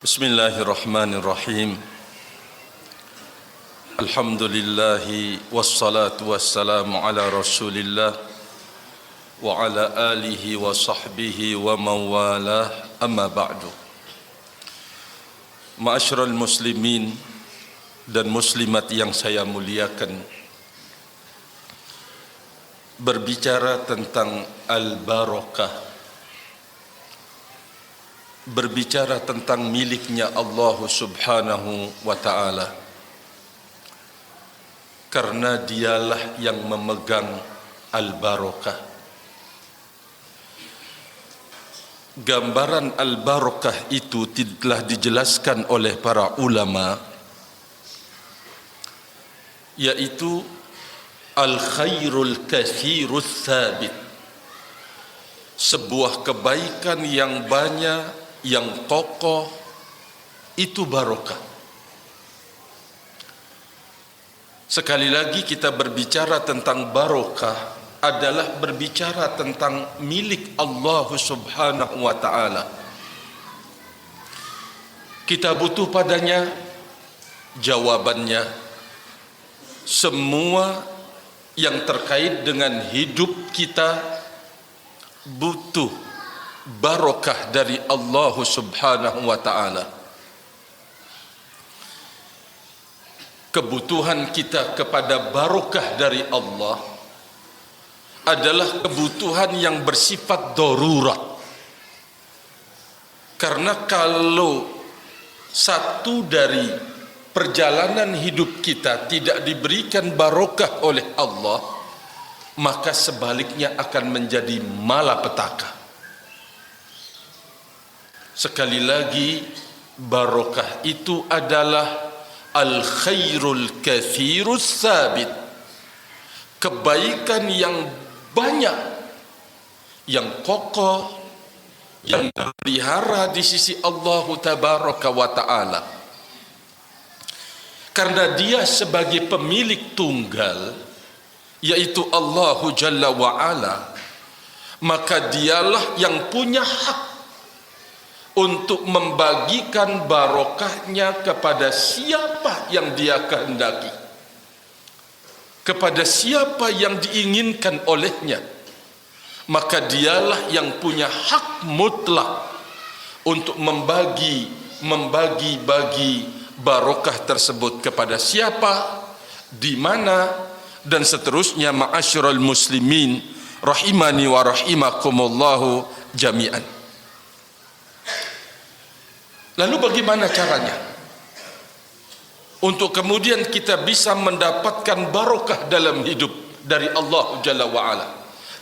Bismillahirrahmanirrahim. Alhamdulillahi wassalatu wassalamu ala Rasulillah wa ala alihi wa sahbihi wa mawalah, amma ba'du. Ma'asyiral muslimin dan muslimat yang saya muliakan, berbicara tentang al-barakah, berbicara tentang miliknya Allah Subhanahu wa ta'ala, karena dialah yang memegang al-barakah. Gambaran al-barakah itu telah dijelaskan oleh para ulama, yaitu al-khairul kathirus thabit, sebuah kebaikan yang banyak, yang kokoh, itu barokah. Sekali lagi kita berbicara tentang barokah adalah berbicara tentang milik Allah Subhanahu wa ta'ala. Kita butuh padanya? Jawabannya, semua yang terkait dengan hidup kita butuh barokah dari Allah Subhanahu wa ta'ala. Kebutuhan kita kepada barokah dari Allah adalah kebutuhan yang bersifat darurat. Karena kalau satu dari perjalanan hidup kita tidak diberikan barokah oleh Allah, maka sebaliknya akan menjadi malapetaka. Sekali lagi, barokah itu adalah al-khairul kathirus thabit, kebaikan yang banyak, yang kokoh, yang terpelihara di sisi Allah Tabaraka wa ta'ala. Karena dia sebagai pemilik tunggal, yaitu Allah Jalla wa Ala, maka dialah yang punya hak untuk membagikan barokahnya kepada siapa yang dia kehendaki, kepada siapa yang diinginkan olehnya. Maka dialah yang punya hak mutlak untuk membagi barokah tersebut kepada siapa, di mana, dan seterusnya. Ma'asyiral muslimin rahimani wa rahimakumullahu jami'an. Lalu bagaimana caranya untuk kemudian kita bisa mendapatkan barokah dalam hidup dari Allah Jalla wa'ala?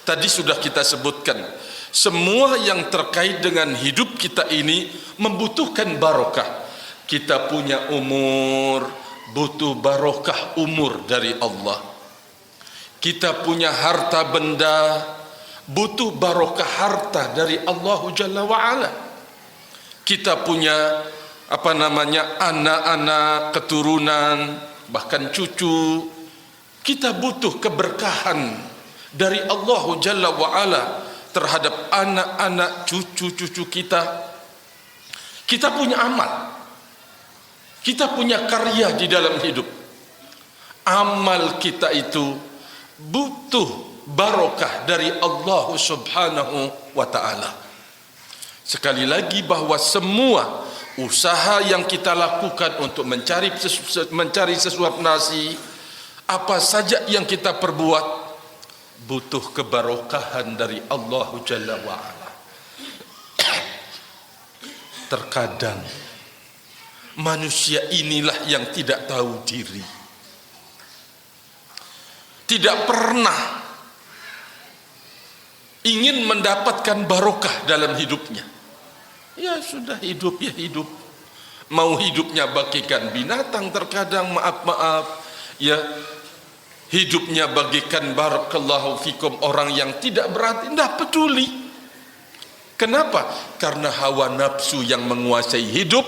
Tadi sudah kita sebutkan, semua yang terkait dengan hidup kita ini membutuhkan barokah. Kita punya umur, butuh barokah umur dari Allah. Kita punya harta benda, butuh barokah harta dari Allah Jalla wa'ala. Kita punya anak-anak, keturunan, bahkan cucu. Kita butuh keberkahan dari Allah Jalla wa'ala terhadap anak-anak, cucu-cucu kita. Kita punya amal, kita punya karya di dalam hidup. Amal kita itu butuh barokah dari Allah Subhanahu wa ta'ala. Sekali lagi, bahwa semua usaha yang kita lakukan untuk mencari sesuap nasi, apa saja yang kita perbuat, butuh kebarokahan dari Allah Jalla wa'ala. Terkadang manusia inilah yang tidak tahu diri, tidak pernah ingin mendapatkan barokah dalam hidupnya. Ya sudah, hidup ya hidup. Mau hidupnya bagikan binatang terkadang, maaf ya, hidupnya bagikan barakallahu fikum orang yang tidak berarti, tidak peduli. Kenapa? Karena hawa nafsu yang menguasai hidup,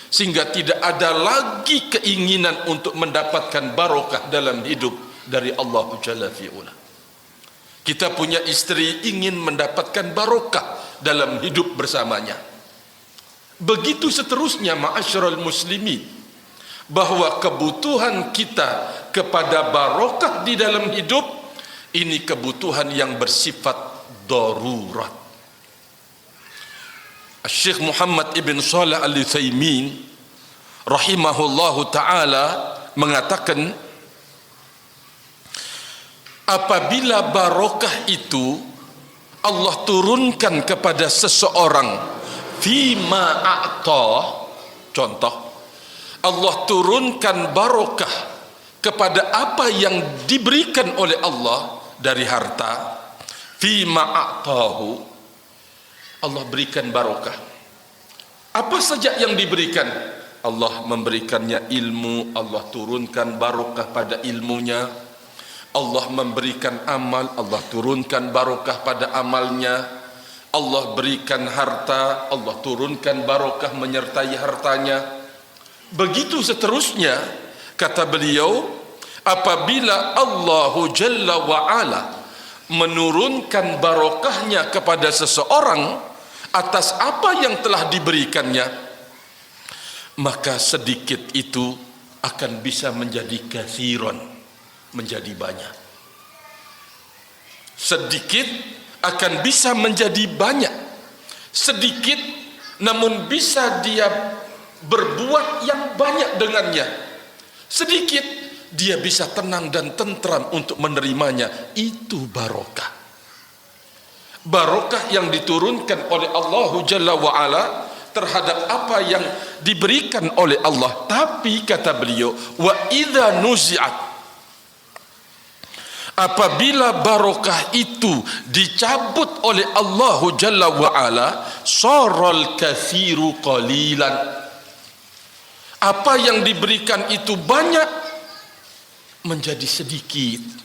sehingga tidak ada lagi keinginan untuk mendapatkan barokah dalam hidup dari Allah Jalla fi'ula. Kita punya istri, ingin mendapatkan barokah dalam hidup bersamanya. Begitu seterusnya ma'asyiral muslimin, bahwa kebutuhan kita kepada barokah di dalam hidup ini kebutuhan yang bersifat darurat. Syekh Muhammad ibn Shalih Al-Utsaimin rahimahullahu taala mengatakan, apabila barokah itu Allah turunkan kepada seseorang fima a'ta, contoh, Allah turunkan barokah kepada apa yang diberikan oleh Allah dari harta, fima a'tahu, Allah berikan barokah. Apa saja yang diberikan? Allah memberikannya ilmu, Allah turunkan barokah pada ilmunya. Allah memberikan amal, Allah turunkan barokah pada amalnya. Allah berikan harta, Allah turunkan barokah menyertai hartanya. Begitu seterusnya, kata beliau, apabila Allahu Jalla wa'ala menurunkan barokahnya kepada seseorang atas apa yang telah diberikannya, maka sedikit itu akan bisa menjadi kathiron, menjadi banyak. Sedikit akan bisa menjadi banyak. Sedikit namun bisa dia berbuat yang banyak dengannya. Sedikit dia bisa tenang dan tentram untuk menerimanya. Itu barokah. Barokah yang diturunkan oleh Allah Jalla wa'ala terhadap apa yang diberikan oleh Allah. Tapi kata beliau, wa idza nuzi'at, apabila barokah itu dicabut oleh Allah Jalla wa'ala, saral kathiru qalilan, apa yang diberikan itu banyak menjadi sedikit.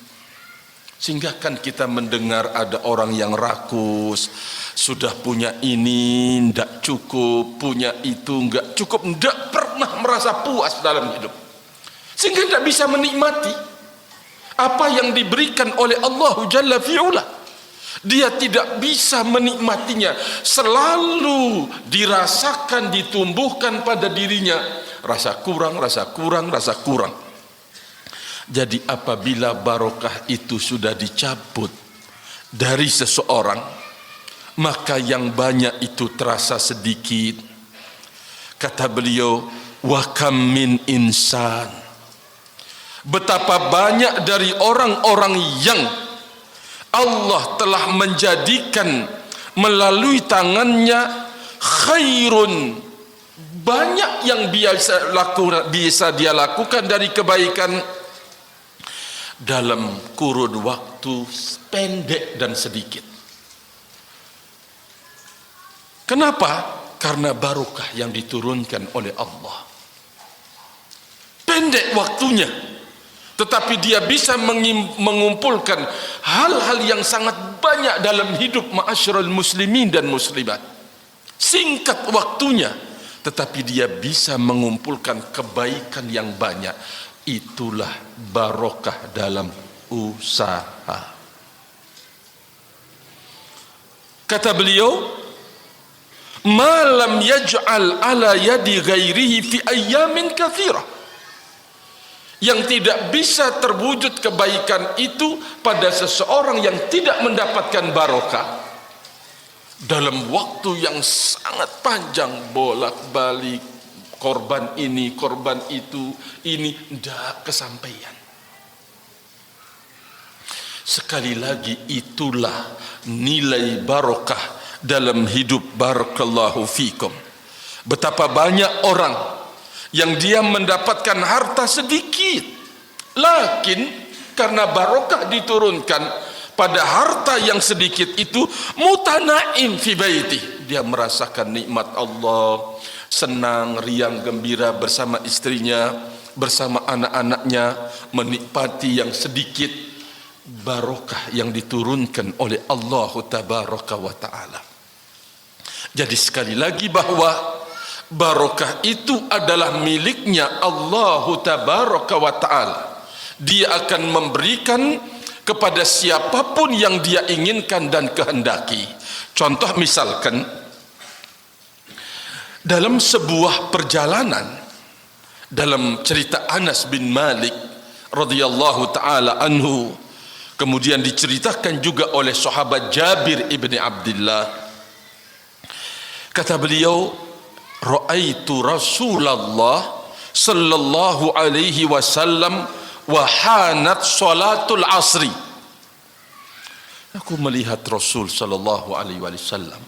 Sehingga kan kita mendengar ada orang yang rakus, sudah punya ini tidak cukup, punya itu enggak cukup, tidak pernah merasa puas dalam hidup, sehingga tidak bisa menikmati apa yang diberikan oleh Allah Jalla fi'ula. Dia tidak bisa menikmatinya, selalu dirasakan, ditumbuhkan pada dirinya rasa kurang, rasa kurang, rasa kurang. Jadi apabila barokah itu sudah dicabut dari seseorang, maka yang banyak itu terasa sedikit. Kata beliau, wa kam min insan, betapa banyak dari orang-orang yang Allah telah menjadikan melalui tangannya khairun, banyak yang bisa dia lakukan dari kebaikan dalam kurun waktu pendek dan sedikit. Kenapa? Karena barokah yang diturunkan oleh Allah. Pendek waktunya, tetapi dia bisa mengumpulkan hal-hal yang sangat banyak dalam hidup ma'asyiral muslimin dan muslimat. Singkat waktunya, tetapi dia bisa mengumpulkan kebaikan yang banyak. Itulah barokah dalam usaha. Kata beliau, malam yaj'al ala yadi ghairihi fi ayyamin kathirah, yang tidak bisa terwujud kebaikan itu pada seseorang yang tidak mendapatkan barokah dalam waktu yang sangat panjang, bolak-balik, korban ini, korban itu, ini tidak kesampaian. Sekali lagi, itulah nilai barokah dalam hidup. Barakallahu fikum. Betapa banyak orang yang dia mendapatkan harta sedikit, lakin karena barokah diturunkan pada harta yang sedikit itu, mutanaim fi baiti, dia merasakan nikmat Allah, senang, riang, gembira bersama istrinya, bersama anak-anaknya, menikmati yang sedikit barokah yang diturunkan oleh Allah tabaraka wa ta'ala. Jadi sekali lagi bahwa barokah itu adalah miliknya Allah tabaraka wa ta'ala. Dia akan memberikan kepada siapapun yang dia inginkan dan kehendaki. Contoh misalkan, Dalam sebuah perjalanan, dalam cerita Anas bin Malik radhiyallahu taala anhu, kemudian diceritakan juga oleh sahabat Jabir ibni Abdullah, kata beliau, ra'aitu Rasulullah sallallahu alaihi wasallam wa hanat salatul asri. Aku melihat Rasul sallallahu alaihi wasallam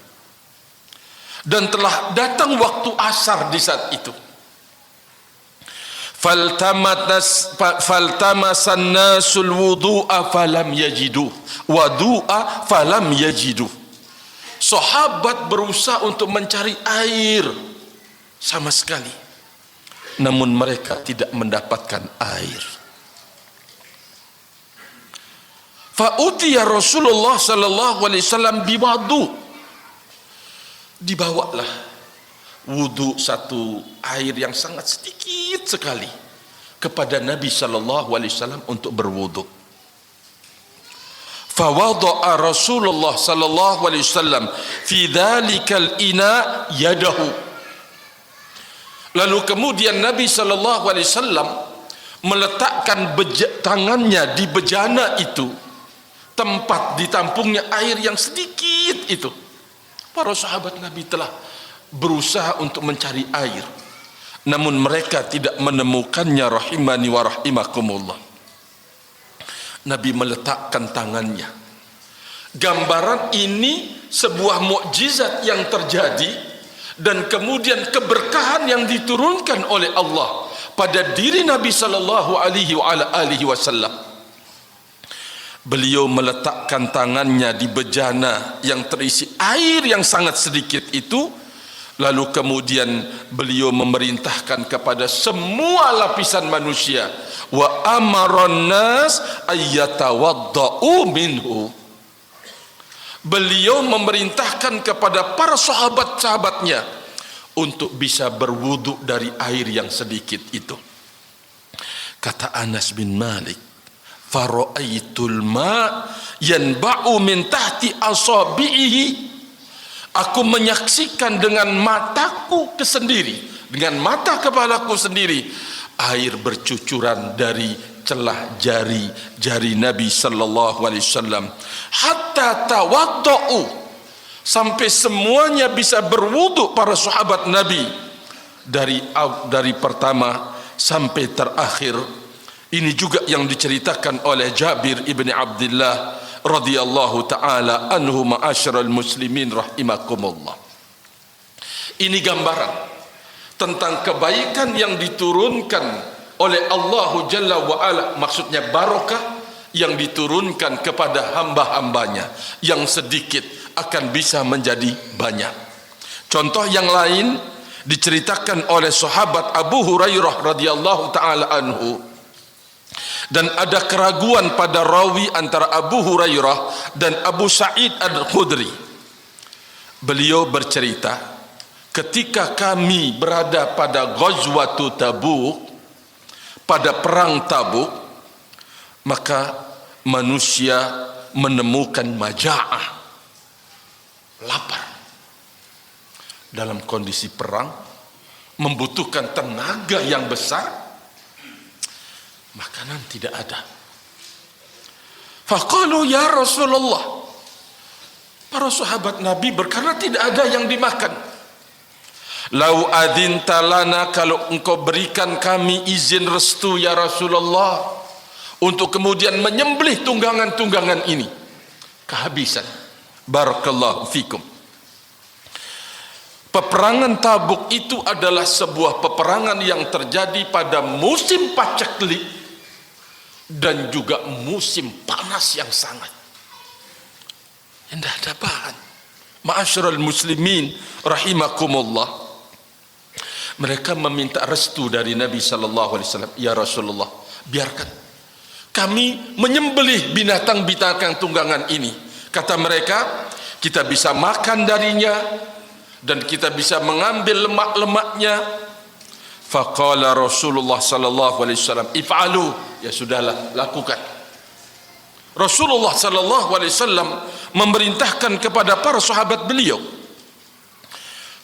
dan telah datang waktu asar di saat itu. Faltamasan nasul wudu'a falam yajidu wadu'a falam yajidu. Sahabat berusaha untuk mencari air sama sekali, namun mereka tidak mendapatkan air. Fa'utiya Rasulullah sallallahu alaihi wasallam biwadu. Dibawalah wudu, satu air yang sangat sedikit sekali, kepada Nabi sallallahu alaihi wasallam untuk berwudu. Fawada'a Rasulullah sallallahu alaihi wasallam fi dhalikal ina yadahu. Lalu kemudian Nabi sallallahu alaihi wasallam meletakkan tangannya di bejana itu, tempat ditampungnya air yang sedikit itu. Para sahabat Nabi telah berusaha untuk mencari air, namun mereka tidak menemukannya, rahimani wa rahimakumullah. Nabi meletakkan tangannya. Gambaran ini sebuah mukjizat yang terjadi, dan kemudian keberkahan yang diturunkan oleh Allah pada diri Nabi sallallahu alaihi wasallam. Beliau meletakkan tangannya di bejana yang terisi air yang sangat sedikit itu, lalu kemudian beliau memerintahkan kepada semua lapisan manusia, wa amaron nas ayyatawaddau minhu. Beliau memerintahkan kepada para sahabat-sahabatnya untuk bisa berwudu dari air yang sedikit itu. Kata Anas bin Malik, fara'aitul ma yanba'u min tahti asabihi. Aku menyaksikan dengan mataku sendiri, dengan mata kepalaku sendiri, air bercucuran dari celah jari Nabi sallallahu alaihi wasallam, hatta tawaddau, sampai semuanya bisa berwudu para sahabat Nabi, dari pertama sampai terakhir. Ini juga yang diceritakan oleh Jabir ibni Abdullah radhiyallahu taala anhu, ma'asyiral muslimin rahimakumullah. Ini gambaran tentang kebaikan yang diturunkan oleh Allah Jalla wa Ala, maksudnya barokah yang diturunkan kepada hamba-hambanya, yang sedikit akan bisa menjadi banyak. Contoh yang lain diceritakan oleh sahabat Abu Hurairah radhiyallahu taala anhu, dan ada keraguan pada rawi antara Abu Hurairah dan Abu Sa'id Al-Khudri. Beliau bercerita, ketika kami berada pada Ghazwatu Tabuk, pada perang Tabuk, maka manusia menemukan maja'ah, lapar. Dalam kondisi perang membutuhkan tenaga yang besar, makanan tidak ada. Faqalu ya Rasulullah, para sahabat Nabi berkata tidak ada yang dimakan. Lau adzinta lana, kalau engkau berikan kami izin restu ya Rasulullah, untuk kemudian menyembelih tunggangan-tunggangan ini, kehabisan. Barakallahu fikum. Peperangan Tabuk itu adalah sebuah peperangan yang terjadi pada musim paceklik dan juga musim panas yang sangat. Tidak ada bahan. Ma'asyiral muslimin rahimakumullah. Mereka meminta restu dari Nabi sallallahu alaihi wasallam, ya Rasulullah, biarkan kami menyembelih binatang-binatang tunggangan ini. Kata mereka, kita bisa makan darinya dan kita bisa mengambil lemak-lemaknya. Faqala Rasulullah sallallahu alaihi wasallam, if'alu, ya sudahlah, lakukan. Rasulullah sallallahu alaihi wasallam memerintahkan kepada para sahabat beliau.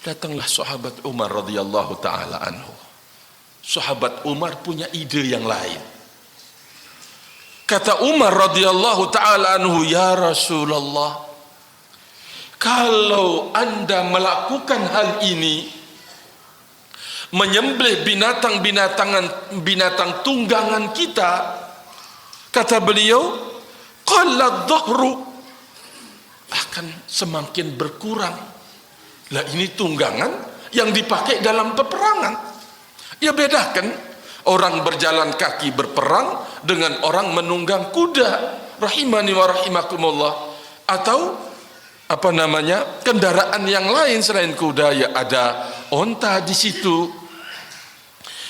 Datanglah sahabat Umar radhiyallahu taala anhu. Sahabat Umar punya ide yang lain. Kata Umar radhiyallahu taala anhu, "Ya Rasulullah, kalau Anda melakukan hal ini, menyembelih binatang tunggangan kita," kata beliau, "qalla dhahru," akan semakin berkurang. Lah ini tunggangan yang dipakai dalam peperangan. Ya bedakan orang berjalan kaki berperang dengan orang menunggang kuda, rahimani wa rahimakumullah, atau kendaraan yang lain selain kuda, ya ada onta di situ.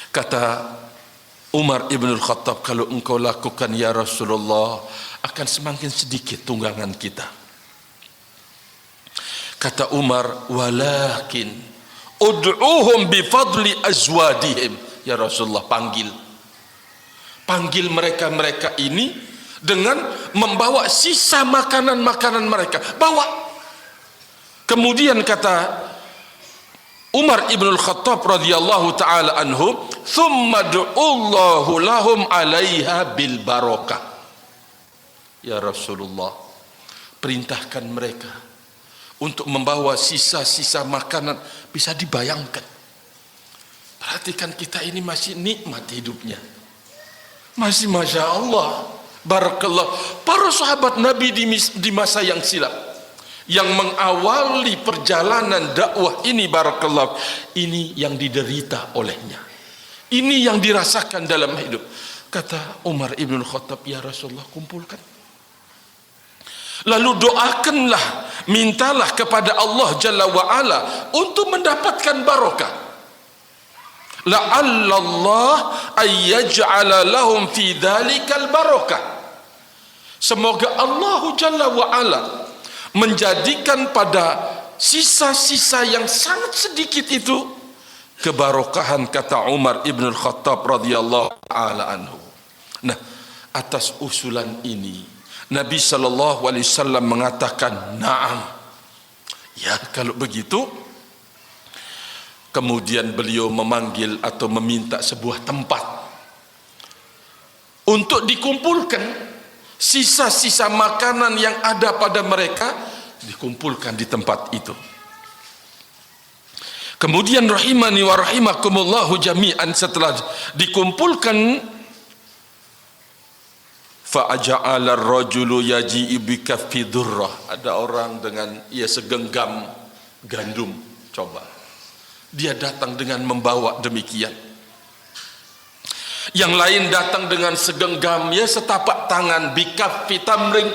Kata Umar ibn al-Khattab, kalau engkau lakukan ya Rasulullah, akan semakin sedikit tunggangan kita. Kata Umar, "Walakin ud'uhum bifadli azwadihim." Ya Rasulullah, panggil mereka ini dengan membawa sisa makanan mereka, bawa. Kemudian kata Umar ibn al-Khattab radhiyallahu taala anhu, "Thumma du'ullahu lahum 'alaiha bil barakah." Ya Rasulullah, perintahkan mereka untuk membawa sisa-sisa makanan. Bisa dibayangkan, perhatikan, kita ini masih nikmat hidupnya, masih masya Allah, barakallah. Para sahabat Nabi di masa yang silam, yang mengawali perjalanan dakwah ini, barakallah, ini yang diderita olehnya, ini yang dirasakan dalam hidup. Kata Umar ibn Khattab, "Ya Rasulullah, kumpulkan. Lalu doakanlah, mintalah kepada Allah Jalla wa'ala untuk mendapatkan barokah. La'allallah ayyaj'ala lahum fi dhalikal barokah." Semoga Allah Jalla wa'ala menjadikan pada sisa-sisa yang sangat sedikit itu kebarokahan, kata Umar ibn al-Khattab radhiyallahu ta'ala anhu. Nah, atas usulan ini Nabi SAW mengatakan, "Na'am." Ya, kalau begitu, kemudian beliau memanggil atau meminta sebuah tempat untuk dikumpulkan sisa-sisa makanan yang ada pada mereka, dikumpulkan di tempat itu. Kemudian rahimani wa rahimakumullahu jami'an, setelah dikumpulkan, fa'aja'ala ar-rajulu yaji'u bi kaffi dhurrah. Ada orang dengan segenggam gandum, coba. Dia datang dengan membawa demikian. Yang lain datang dengan segenggam, setapak tangan, bi kaffi tamrin.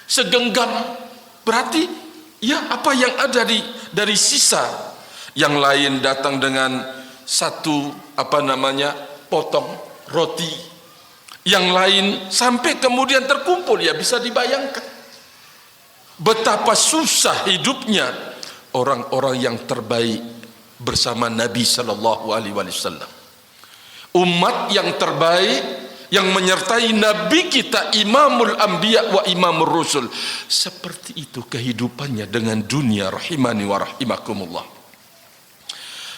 Segenggam berarti apa yang ada dari sisa. Yang lain datang dengan satu potong roti. Yang lain sampai kemudian terkumpul. Ya bisa dibayangkan betapa susah hidupnya orang-orang yang terbaik bersama Nabi sallallahu alaihi wasallam. Umat yang terbaik yang menyertai Nabi kita, Imamul Anbiya wa Imamur Rusul. Seperti itu kehidupannya dengan dunia, rahimani wa rahimakumullah.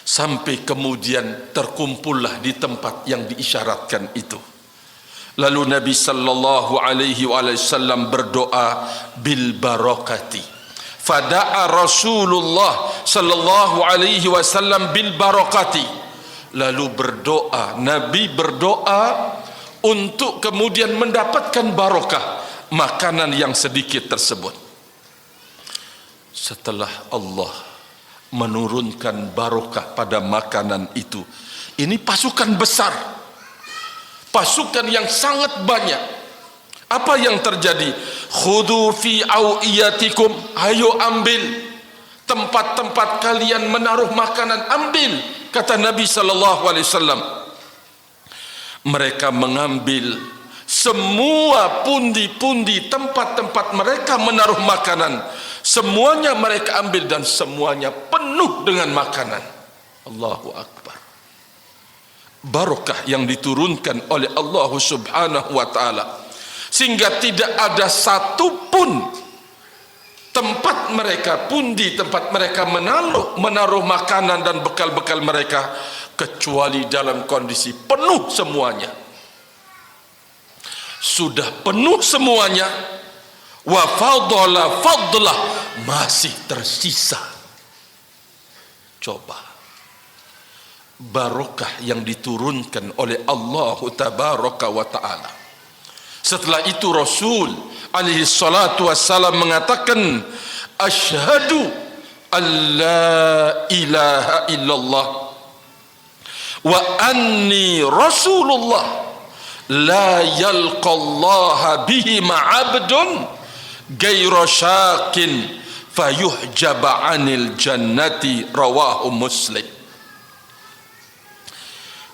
Sampai kemudian terkumpullah di tempat yang diisyaratkan itu. Lalu Nabi sallallahu alaihi wasallam berdoa bil barakati. Fada'a Rasulullah sallallahu alaihi wasallam bil barakati. Lalu berdoa, Nabi berdoa untuk kemudian mendapatkan barokah makanan yang sedikit tersebut. Setelah Allah menurunkan barokah pada makanan itu, ini pasukan besar, pasukan yang sangat banyak. Apa yang terjadi? Khudhu fi awiyatikum, ayo ambil tempat-tempat kalian menaruh makanan, ambil, kata Nabi sallallahu alaihi wasallam. Mereka mengambil semua pundi-pundi tempat-tempat mereka menaruh makanan, semuanya mereka ambil dan semuanya penuh dengan makanan. Allahu Akbar. Barokah yang diturunkan oleh Allah Subhanahu wa taala, sehingga tidak ada satu pun tempat mereka, pundi tempat mereka menaruh makanan dan bekal-bekal mereka, kecuali dalam kondisi penuh semuanya. Sudah penuh semuanya, wa fadlah, masih tersisa. Coba barokah yang diturunkan oleh Allah tabaraka wa ta'ala. Setelah itu Rasul alaihi salatu wassalam mengatakan, asyhadu an la ilaha illallah wa anni rasulullah la yalqallaha bihi ma'abdun gaira syakin fayuhjaba anil jannati, rawahu Muslim.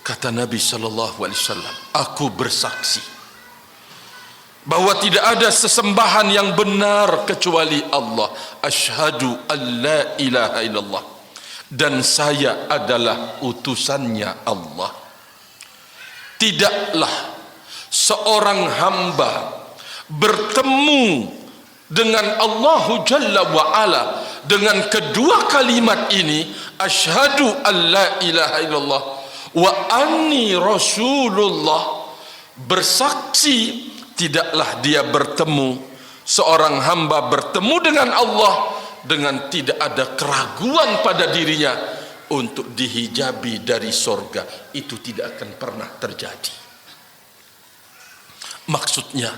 Kata Nabi sallallahu alaihi wasallam, aku bersaksi bahwa tidak ada sesembahan yang benar kecuali Allah. Asyhadu an la ilaha illallah, dan saya adalah utusannya Allah. Tidaklah seorang hamba bertemu dengan Allah Jalla wa'ala dengan kedua kalimat ini, asyhadu an la ilaha illallah wa anni rasulullah, bersaksi tidaklah dia bertemu, seorang hamba bertemu dengan Allah dengan tidak ada keraguan pada dirinya untuk dihijabi dari sorga. Itu tidak akan pernah terjadi. Maksudnya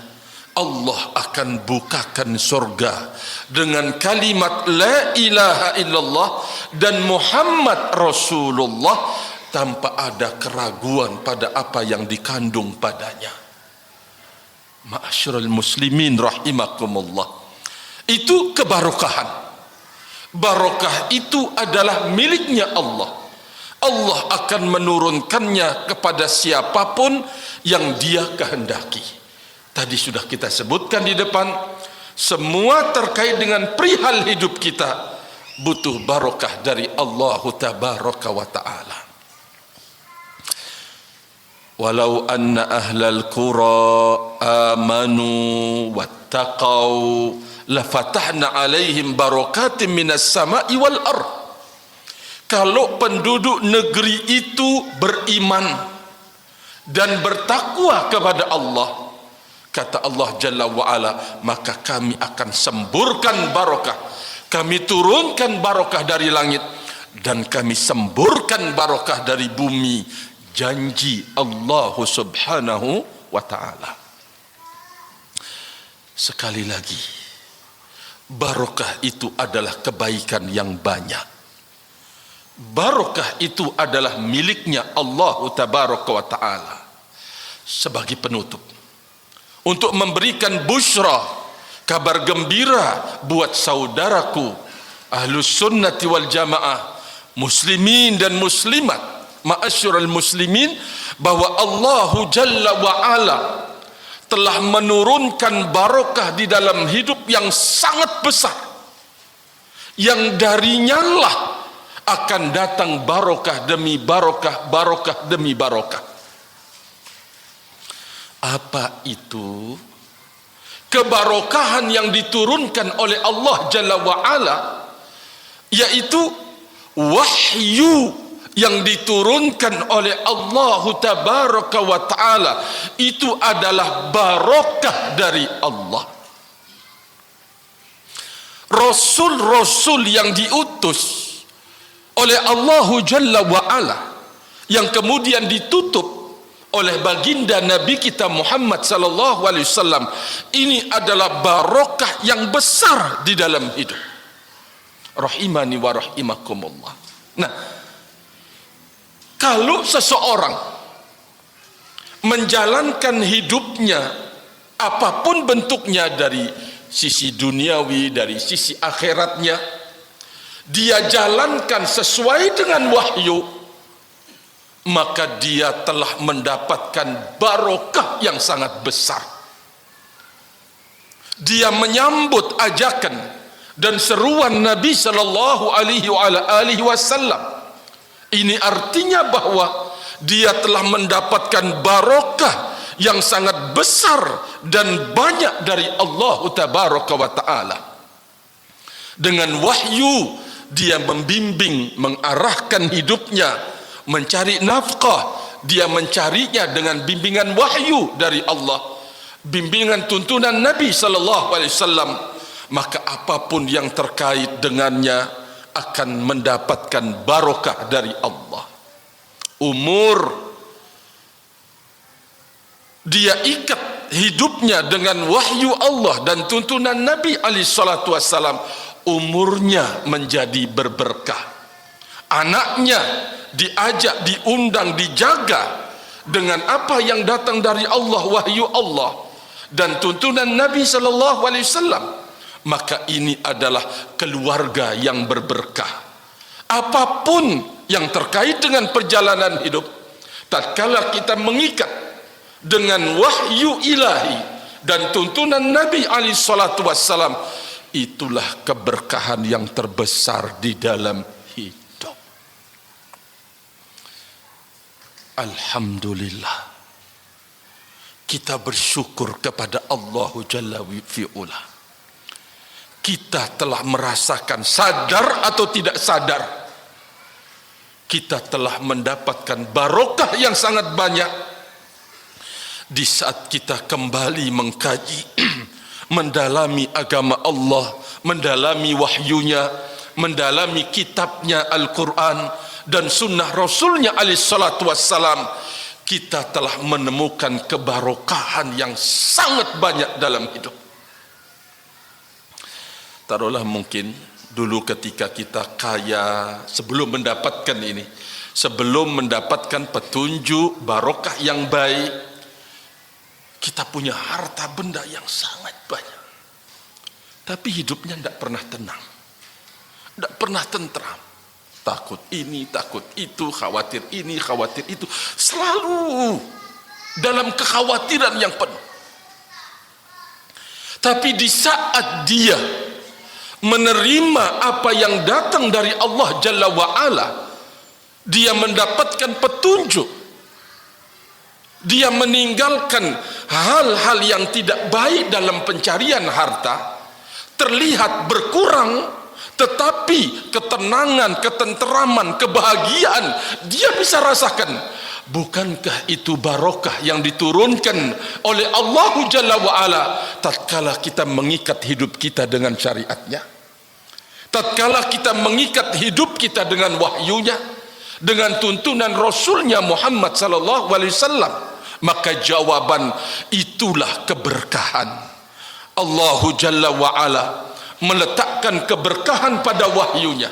Allah akan bukakan sorga dengan kalimat la ilaha illallah dan Muhammad Rasulullah tanpa ada keraguan pada apa yang dikandung padanya. Ma'asyiral muslimin rahimakumullah, itu kebarokahan. Barokah itu adalah miliknya Allah. Allah akan menurunkannya kepada siapapun yang dia kehendaki. Tadi sudah kita sebutkan di depan, semua terkait dengan perihal hidup kita butuh barokah dari Allah tabaraka wa ta'ala. Walau anna ahlal qura amanu wattaqau lafatahna alaihim barakatim minas sama'i wal ardh. Kalau penduduk negeri itu beriman dan bertakwa kepada Allah, kata Allah Jalla wa'ala, maka kami akan semburkan barokah. Kami turunkan barokah dari langit dan kami semburkan barokah dari bumi. Janji Allah subhanahu wa ta'ala. Sekali lagi, barokah itu adalah kebaikan yang banyak. Barokah itu adalah miliknya Allah tabaraka wa ta'ala. Sebagai penutup, untuk memberikan busyra, kabar gembira buat saudaraku ahlus sunnati wal jamaah, muslimin dan muslimat, ma'asyiral muslimin, bahwa Allah Jalla wa'ala telah menurunkan barokah di dalam hidup yang sangat besar, yang darinya lah akan datang barokah demi barokah, barokah demi barokah. Apa itu? Kebarokahan yang diturunkan oleh Allah Jalla wa'ala, yaitu wahyu yang diturunkan oleh Allah tabaraka wa ta'ala. Itu adalah barokah dari Allah. Rasul-rasul yang diutus oleh Allah Jalla wa'ala, yang kemudian ditutup oleh baginda Nabi kita Muhammad sallallahu alaihi wasallam, ini adalah barokah yang besar di dalam hidup. Rahimani wa rahimakumullah. Nah, kalau seseorang menjalankan hidupnya apapun bentuknya, dari sisi duniawi, dari sisi akhiratnya, dia jalankan sesuai dengan wahyu, maka dia telah mendapatkan barokah yang sangat besar. Dia menyambut ajakan dan seruan Nabi sallallahu alaihi wasallam. Ini artinya bahwa dia telah mendapatkan barokah yang sangat besar dan banyak dari Allah tabaraka wa ta'ala. Dengan wahyu dia membimbing, mengarahkan hidupnya, mencari nafkah, dia mencarinya dengan bimbingan wahyu dari Allah, bimbingan tuntunan Nabi sallallahu alaihi wasallam, maka apapun yang terkait dengannya akan mendapatkan barokah dari Allah. Umur dia ikat hidupnya dengan wahyu Allah dan tuntunan Nabi alaihi salatu wasallam, umurnya menjadi berberkah. Anaknya diajak, diundang, dijaga dengan apa yang datang dari Allah, wahyu Allah dan tuntunan Nabi sallallahu alaihi wasallam, maka ini adalah keluarga yang berberkah. Apapun yang terkait dengan perjalanan hidup, tatkala kita mengikat dengan wahyu ilahi dan tuntunan Nabi alaihi salatu wassalam, itulah keberkahan yang terbesar di dalam hidup. Alhamdulillah, kita bersyukur kepada Allah Jalla fi'ula. Kita telah merasakan, sadar atau tidak sadar, kita telah mendapatkan barokah yang sangat banyak di saat kita kembali mengkaji, mendalami agama Allah, mendalami wahyunya, mendalami kitabnya Al-Quran dan sunnah Rasulnya alaihi salatu wassalam. Kita telah menemukan kebarokahan yang sangat banyak dalam hidup. Taruhlah mungkin dulu ketika kita kaya, sebelum mendapatkan ini, sebelum mendapatkan petunjuk barokah yang baik, kita punya harta benda yang sangat banyak, tapi hidupnya tidak pernah tenang, tidak pernah tentram. Takut ini, takut itu, khawatir ini, khawatir itu, selalu dalam kekhawatiran yang penuh. Tapi di saat dia menerima apa yang datang dari Allah Jalla wa'ala, dia mendapatkan petunjuk, dia meninggalkan hal-hal yang tidak baik dalam pencarian harta, terlihat berkurang, tetapi ketenangan, ketenteraman, kebahagiaan dia bisa rasakan. Bukankah itu barokah yang diturunkan oleh Allah Jalla wa'ala tatkala kita mengikat hidup kita dengan syariatnya, tatkala kita mengikat hidup kita dengan wahyunya, dengan tuntunan Rasulnya Muhammad sallallahu alaihi wasallam? Maka jawaban itulah keberkahan. Allah Jalla wa'ala meletakkan keberkahan pada wahyunya.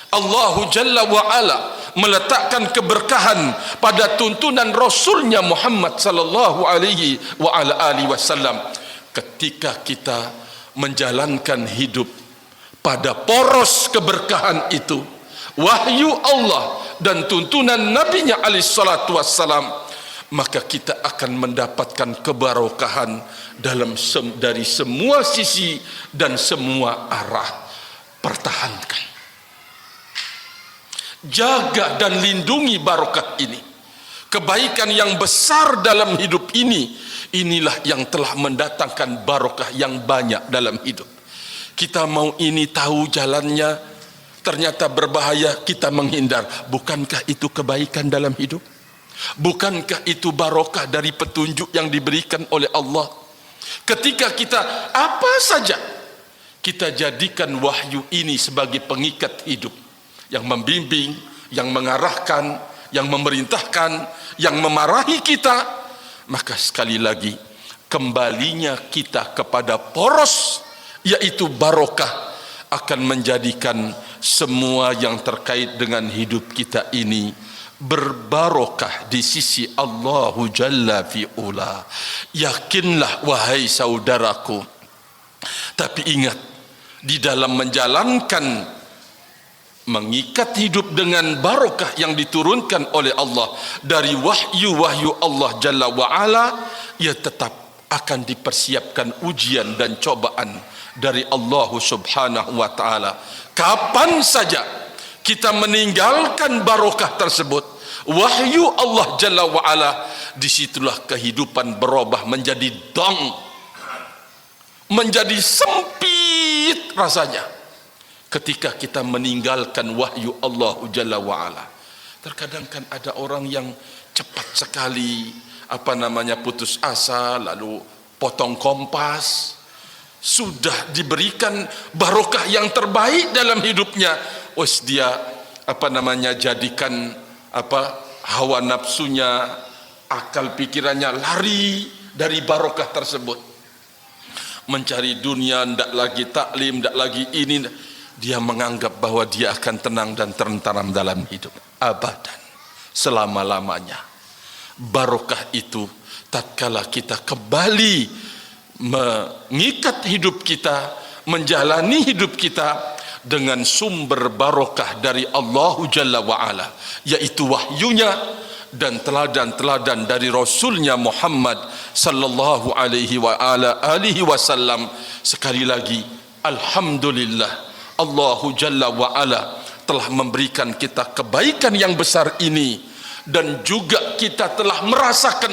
Allah Jalla wa'ala meletakkan keberkahan pada tuntunan Rasulnya Muhammad sallallahu alaihi wa ala alihi wasallam. Ketika kita menjalankan hidup pada poros keberkahan itu, wahyu Allah dan tuntunan Nabi-Nya alaihi salatu wassalam, maka kita akan mendapatkan kebarokahan dari semua sisi dan semua arah. Pertahankan, jaga dan lindungi barokah ini. Kebaikan yang besar dalam hidup ini, inilah yang telah mendatangkan barokah yang banyak dalam hidup. Kita mau ini tahu jalannya, ternyata berbahaya, kita menghindar. Bukankah itu kebaikan dalam hidup? Bukankah itu barokah dari petunjuk yang diberikan oleh Allah? Ketika kita apa saja kita jadikan wahyu ini sebagai pengikat hidup yang membimbing, yang mengarahkan, yang memerintahkan, yang memarahi kita, maka sekali lagi kembalinya kita kepada poros, yaitu barokah, akan menjadikan semua yang terkait dengan hidup kita ini berbarokah di sisi Allah Jalla fi'ula. Yakinlah wahai saudaraku, tapi ingat, di dalam menjalankan mengikat hidup dengan barokah yang diturunkan oleh Allah dari wahyu Allah Jalla wa'ala, ia tetap akan dipersiapkan ujian dan cobaan dari Allah Subhanahu wa ta'ala. Kapan saja kita meninggalkan barokah tersebut, wahyu Allah Jalla wa'ala, disitulah kehidupan berubah menjadi dong, menjadi sempit rasanya. ketika kita meninggalkan wahyu Allah Jalla wa'ala. Terkadang kan ada orang yang cepat sekali putus asa, lalu potong kompas. Sudah diberikan barokah yang terbaik dalam hidupnya, dia jadikan hawa nafsunya, akal pikirannya lari dari barokah tersebut, mencari dunia, ndak lagi taklim, ndak lagi ini. Dia menganggap bahwa dia akan tenang dan tenteram dalam hidup. Abadan, selama-lamanya. Barokah itu tatkala kita kembali mengikat hidup kita, menjalani hidup kita dengan sumber barokah dari Allah Jalla wa'ala, yaitu wahyunya dan teladan-teladan dari Rasulnya Muhammad sallallahu alaihi wasallam. Sekali lagi, alhamdulillah, Allah Jalla wa'ala telah memberikan kita kebaikan yang besar ini, dan juga kita telah merasakan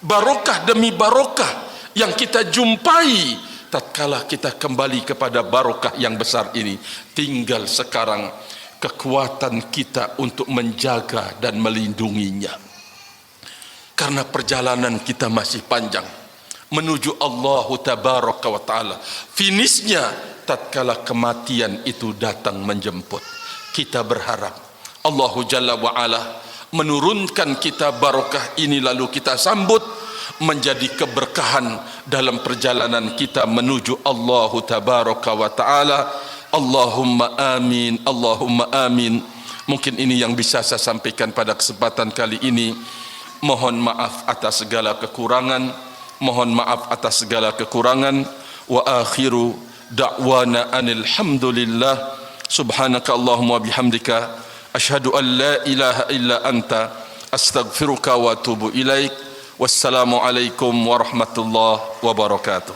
barokah demi barokah yang kita jumpai tatkala kita kembali kepada barokah yang besar ini. Tinggal sekarang kekuatan kita untuk menjaga dan melindunginya, karena perjalanan kita masih panjang menuju Allah Tabaraka wa Ta'ala. Finishnya tatkala kematian itu datang menjemput. Kita berharap Allah Jalla wa'ala menurunkan kita barokah ini, lalu kita sambut menjadi keberkahan dalam perjalanan kita menuju Allah Tabaraka wa Ta'ala. Allahumma amin, Allahumma amin. Mungkin ini yang bisa saya sampaikan pada kesempatan kali ini. Mohon maaf atas segala kekurangan, mohon maaf atas segala kekurangan. Wa akhiru da'wana anil hamdulillah. Subhanaka Allahumma bihamdika, asyhadu an la ilaha illa anta, astaghfiruka wa atubu ilaik. Wassalamualaikum warahmatullahi wabarakatuh.